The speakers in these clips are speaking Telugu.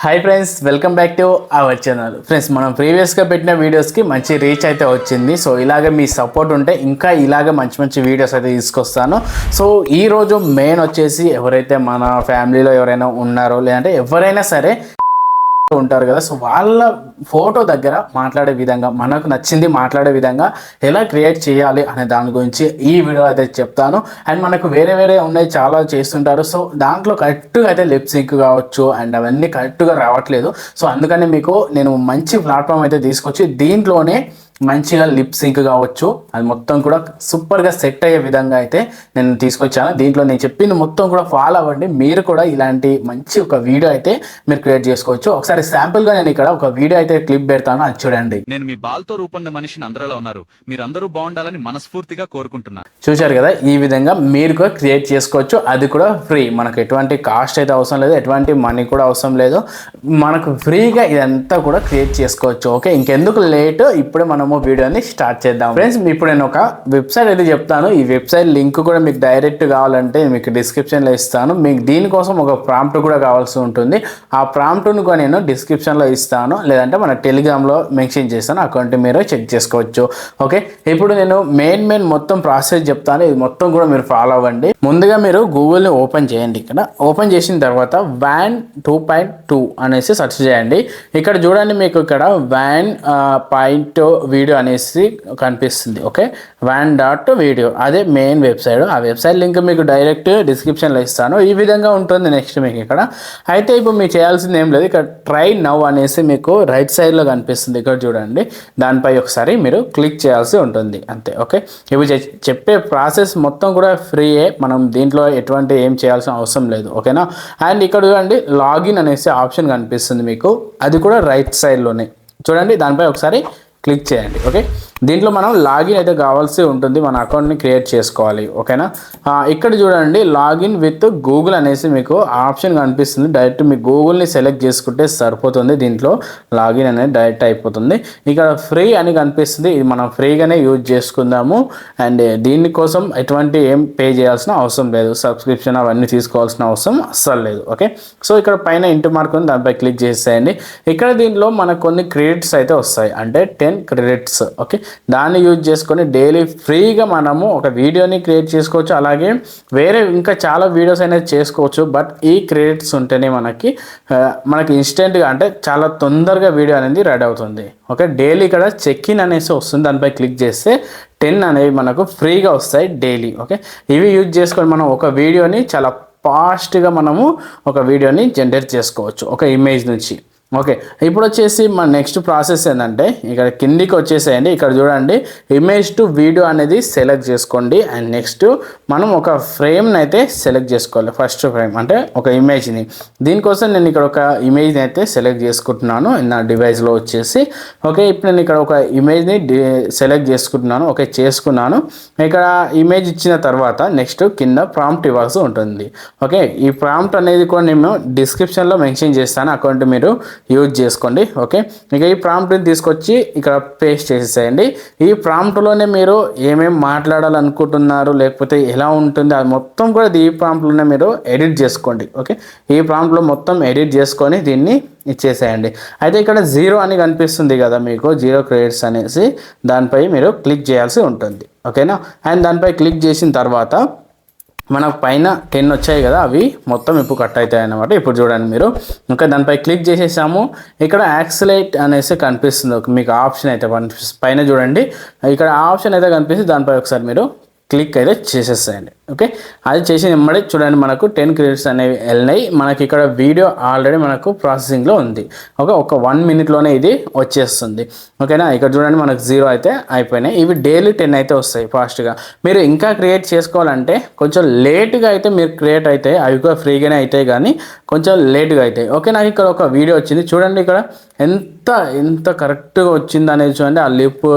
Hi friends, welcome back to our channel. Friends, మనం ప్రీవియస్గా పెట్టిన వీడియోస్కి మంచి రీచ్ అయితే వచ్చింది. సో ఇలాగే మీ సపోర్ట్ ఉంటే ఇంకా ఇలాగే మంచి మంచి వీడియోస్ అయితే తీసుకొస్తాను. సో ఈరోజు మెయిన్ వచ్చేసి ఎవరైతే మన ఫ్యామిలీలో ఎవరైనా ఉన్నారో లేదంటే ఎవరైనా సరే ఉంటారు కదా, సో వాళ్ళ ఫోటో దగ్గర మాట్లాడే విధంగా, మనకు నచ్చింది మాట్లాడే విధంగా ఎలా క్రియేట్ చేయాలి అనే దాని గురించి ఈ వీడియో అయితే చెప్తాను. అండ్ మనకు వేరే వేరే ఉన్నాయి, చాలా చేస్తుంటారు. సో దాంట్లో కరెక్ట్గా అయితే లిప్ సింక్ కావచ్చు అండ్ అవన్నీ కరెక్ట్గా రావట్లేదు. సో అందుకని మీకు నేను మంచి ప్లాట్ఫామ్ అయితే తీసుకొచ్చి దీంట్లోనే మంచిగా లిప్ సింక్ కావచ్చు, అది మొత్తం కూడా సూపర్గా సెట్ అయ్యే విధంగా అయితే నేను తీసుకొచ్చాను. దీంట్లో నేను చెప్పింది మొత్తం కూడా ఫాలో అవ్వండి. మీరు కూడా ఇలాంటి మంచి ఒక వీడియో అయితే మీరు క్రియేట్ చేసుకోవచ్చు. ఒకసారి శాంపుల్గా నేను ఇక్కడ ఒక వీడియో అయితే క్లిప్ పెడతాను, అది చూడండి. నేను మీ బాల్తో రూపొందిన మనిషిని అందరిలో ఉన్నారు, మీరందరూ బాగుండాలని మనస్ఫూర్తిగా కోరుకుంటున్నాను. చూశారు కదా, ఈ విధంగా మీరు కూడా క్రియేట్ చేసుకోవచ్చు. అది కూడా ఫ్రీ, మనకు ఎటువంటి కాస్ట్ అయితే అవసరం లేదు, ఎటువంటి మనీ కూడా అవసరం లేదు. మనకు ఫ్రీగా ఇదంతా కూడా క్రియేట్ చేసుకోవచ్చు. ఓకే, ఇంకెందుకు లేట్, ఇప్పుడే మనము వీడియోని స్టార్ట్ చేద్దాం. ఫ్రెండ్స్, ఇప్పుడు నేను ఒక వెబ్సైట్ అయితే చెప్తాను. ఈ వెబ్సైట్ లింక్ కూడా మీకు డైరెక్ట్ కావాలంటే మీకు డిస్క్రిప్షన్లో ఇస్తాను. మీకు దీనికోసం ఒక ప్రాంప్ట్ కూడా కావాల్సి ఉంటుంది. ఆ ప్రాంప్ట్ను కూడా నేను డిస్క్రిప్షన్లో ఇస్తాను, లేదంటే మన టెలిగ్రామ్లో మెన్షన్ చేస్తాను. అకౌంట్ మీరు చెక్ చేసుకోవచ్చు. ఓకే, ఇప్పుడు నేను మెయిన్ మొత్తం ప్రాసెస్ చెప్తాను. ఇది మొత్తం కూడా మీరు ఫాలో అవ్వండి. ముందుగా మీరు గూగుల్ని ఓపెన్ చేయండి. ఇక్కడ ఓపెన్ చేసిన తర్వాత WAN 2.2 అనేసి సెర్చ్ చేయండి. ఇక్కడ చూడండి, మీకు ఇక్కడ WAN .video అనేసి కనిపిస్తుంది. ఓకే, WAN.video అదే మెయిన్ వెబ్సైట్. ఆ వెబ్సైట్ లింక్ మీకు డైరెక్ట్ డిస్క్రిప్షన్లో ఇస్తాను. ఈ విధంగా ఉంటుంది. నెక్స్ట్ మీకు ఇక్కడ అయితే ఇప్పుడు మీకు చేయాల్సింది ఏం లేదు. ఇక్కడ ట్రై నౌ అనేసి మీకు రైట్ సైడ్లో కనిపిస్తుంది. ఇక్కడ చూడండి, దానిపై ఒకసారి మీరు క్లిక్ చేయాల్సి ఉంటుంది, అంతే. ఓకే, ఇప్పుడు చెప్పే ప్రాసెస్ మొత్తం కూడా ఫ్రీయే, మనం దీంట్లో ఎటువంటి ఏం చేయాల్సిన అవసరం లేదు. ఓకేనా. అండ్ ఇక్కడ చూడండి, లాగిన్ అనేసి ఆప్షన్ కనిపిస్తుంది మీకు, అది కూడా రైట్ సైడ్లోనే చూడండి. దానిపై ఒకసారి క్లిక్ చేయండి. ఓకే, దీంట్లో మనం లాగిన్ అయితే కావాల్సి ఉంటుంది, మన అకౌంట్ని క్రియేట్ చేసుకోవాలి. ఓకేనా. ఇక్కడ చూడండి, లాగిన్ విత్ గూగుల్ అనేసి మీకు ఆప్షన్ కనిపిస్తుంది. డైరెక్ట్ మీ గూగుల్ని సెలెక్ట్ చేసుకుంటే సరిపోతుంది. దీంట్లో లాగిన్ అనేది డైరెక్ట్ అయిపోతుంది. ఇక్కడ ఫ్రీ అని కనిపిస్తుంది, ఇది మనం ఫ్రీగానే యూజ్ చేసుకుందాము. అండ్ దీనికోసం ఎటువంటి ఏం పే చేయాల్సిన అవసరం లేదు, సబ్స్క్రిప్షన్ అవన్నీ తీసుకోవాల్సిన అవసరం అస్సలు లేదు. ఓకే, సో ఇక్కడ పైన ఇంటి మార్క్ ఉంది, దానిపై క్లిక్ చేసేయండి. ఇక్కడ దీంట్లో మనకు కొన్ని క్రెడిట్స్ అయితే వస్తాయి, అంటే 10 క్రెడిట్స్. ఓకే, దాన్ని యూజ్ చేసుకొని డైలీ ఫ్రీగా మనము ఒక వీడియోని క్రియేట్ చేసుకోవచ్చు. అలాగే వేరే ఇంకా చాలా వీడియోస్ అనేది చేసుకోవచ్చు. బట్ ఈ క్రెడిట్స్ ఉంటేనే మనకి ఇన్స్టెంట్గా, అంటే చాలా తొందరగా వీడియో అనేది రెడీ అవుతుంది. ఓకే, డైలీ ఇక్కడ చెక్ ఇన్ అనేసి వస్తుంది, దానిపై క్లిక్ చేస్తే 10 అనేవి మనకు ఫ్రీగా వస్తాయి డైలీ. ఓకే, ఇవి యూజ్ చేసుకొని మనం ఒక వీడియోని చాలా ఫాస్ట్గా మనము ఒక వీడియోని జనరేట్ చేసుకోవచ్చు ఒక ఇమేజ్ నుంచి. ఓకే, ఇప్పుడు వచ్చేసి మన నెక్స్ట్ ప్రాసెస్ ఏంటంటే, ఇక్కడ కిందికి వచ్చేసేయండి. ఇక్కడ చూడండి, ఇమేజ్ టు వీడియో అనేది సెలెక్ట్ చేసుకోండి. అండ్ నెక్స్ట్ మనం ఒక ఫ్రేమ్ని అయితే సెలెక్ట్ చేసుకోవాలి. ఫస్ట్ ఫ్రేమ్ అంటే ఒక ఇమేజ్ని. దీనికోసం నేను ఇక్కడ ఒక ఇమేజ్ని అయితే సెలెక్ట్ చేసుకుంటున్నాను నా డివైస్లో వచ్చేసి. ఓకే, ఇప్పుడు నేను ఇక్కడ ఒక ఇమేజ్ని సెలెక్ట్ చేసుకుంటున్నాను. ఓకే, చేసుకున్నాను. ఇక్కడ ఇమేజ్ ఇచ్చిన తర్వాత నెక్స్ట్ కింద ప్రాంప్ట్ ఇవ్వాల్సి ఉంటుంది. ఓకే, ఈ ప్రాంప్ట్ అనేది కూడా నేను డిస్క్రిప్షన్లో మెన్షన్ చేస్తాను, అకౌంట్ మీరు యూజ్ చేసుకోండి. ఓకే, ఇక ఈ ప్రాంప్ట్ని తీసుకొచ్చి ఇక్కడ పేస్ట్ చేసేసేయండి. ఈ ప్రాంప్ట్లోనే మీరు ఏమేమి మాట్లాడాలనుకుంటున్నారు, లేకపోతే ఎలా ఉంటుంది, అది మొత్తం కూడా ఈ ప్రాంప్ట్లోనే మీరు ఎడిట్ చేసుకోండి. ఓకే, ఈ ప్రాంప్ట్లో మొత్తం ఎడిట్ చేసుకొని దీన్ని ఇచ్చేసేయండి. అయితే ఇక్కడ 0 అని కనిపిస్తుంది కదా మీకు, 0 క్రెడిట్స్ అనేసి, దానిపై మీరు క్లిక్ చేయాల్సి ఉంటుంది. ఓకేనా. అండ్ దానిపై క్లిక్ చేసిన తర్వాత మనకు పైన 10 వచ్చాయి కదా, అవి మొత్తం ఇప్పుడు కట్ అవుతాయి అన్నమాట. ఇప్పుడు చూడండి మీరు, ఇంకా దానిపై క్లిక్ చేసేసాము. ఇక్కడ యాక్సిలేట్ అనేసి కనిపిస్తుంది మీకు ఆప్షన్ అయితే పైన చూడండి, ఇక్కడ ఆప్షన్ అయితే కనిపిస్తుంది. దానిపై ఒకసారి మీరు క్లిక్ అయితే చేసేసేయండి. ఓకే, అది చేసిన వెంబడి చూడండి, మనకు 10 క్రెడిట్స్ అనేవి వెళ్ళినాయి. మనకి ఇక్కడ వీడియో ఆల్రెడీ మనకు ప్రాసెసింగ్లో ఉంది. ఓకే, ఒక 1 మినిట్లోనే ఇది వచ్చేస్తుంది. ఓకేనా. ఇక్కడ చూడండి, మనకు 0 అయితే అయిపోయినాయి. ఇవి డైలీ 10 అయితే వస్తాయి ఫాస్ట్గా. మీరు ఇంకా క్రియేట్ చేసుకోవాలంటే కొంచెం లేట్గా అయితే మీరు క్రియేట్ అవుతాయి, అవి కూడా ఫ్రీగానే అవుతాయి, కానీ కొంచెం లేట్గా అవుతాయి. ఓకే, నాకు ఇక్కడ ఒక వీడియో వచ్చింది చూడండి, ఇక్కడ ఎంత కరెక్ట్గా వచ్చింది అనేది చూడండి. ఆ లిప్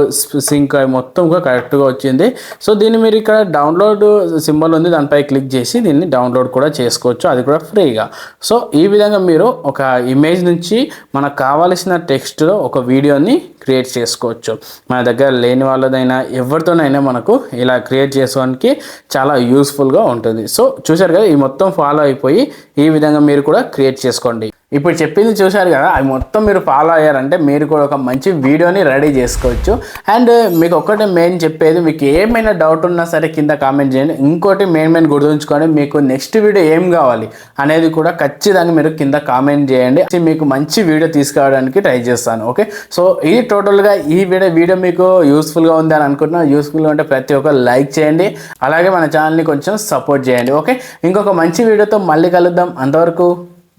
సింక్ మొత్తం కూడా కరెక్ట్గా వచ్చింది. సో దీన్ని మీరు ఇక్కడ డౌన్లోడ్ సింబల్ ఉంది, దానిపై క్లిక్ చేసి దీన్ని డౌన్లోడ్ కూడా చేసుకోవచ్చు, అది కూడా ఫ్రీగా. సో ఈ విధంగా మీరు ఒక ఇమేజ్ నుంచి మనకు కావాల్సిన టెక్స్ట్లో ఒక వీడియోని క్రియేట్ చేసుకోవచ్చు. మన దగ్గర లేని వాళ్ళదైనా ఎవరితోనైనా మనకు ఇలా క్రియేట్ చేసుకోవడానికి చాలా యూస్ఫుల్గా ఉంటుంది. సో చూశారు కదా, ఈ మొత్తం ఫాలో అయిపోయి ఈ విధంగా మీరు కూడా క్రియేట్ చేసుకోండి. ఇప్పుడు చెప్పింది చూశారు కదా, అవి మొత్తం మీరు ఫాలో అయ్యారంటే మీరు కూడా ఒక మంచి వీడియోని రెడీ చేసుకోవచ్చు. అండ్ మీకు ఒక్కటి మెయిన్ చెప్పేది, మీకు ఏమైనా డౌట్ ఉన్నా సరే కింద కామెంట్ చేయండి. ఇంకోటి మెయిన్ గుర్తుంచుకొని మీకు నెక్స్ట్ వీడియో ఏం కావాలి అనేది కూడా ఖచ్చితంగా మీరు కింద కామెంట్ చేయండి. మీకు మంచి వీడియో తీసుకురావడానికి ట్రై చేస్తాను. ఓకే, సో ఇది టోటల్గా ఈ వీడియో మీకు యూస్ఫుల్గా ఉంది అని అనుకుంటున్నాను. యూస్ఫుల్గా ఉంటే ప్రతి ఒక్కరు లైక్ చేయండి, అలాగే మన ఛానల్ని కొంచెం సపోర్ట్ చేయండి. ఓకే, ఇంకొక మంచి వీడియోతో మళ్ళీ కలుద్దాం. అంతవరకు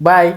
బాయ్.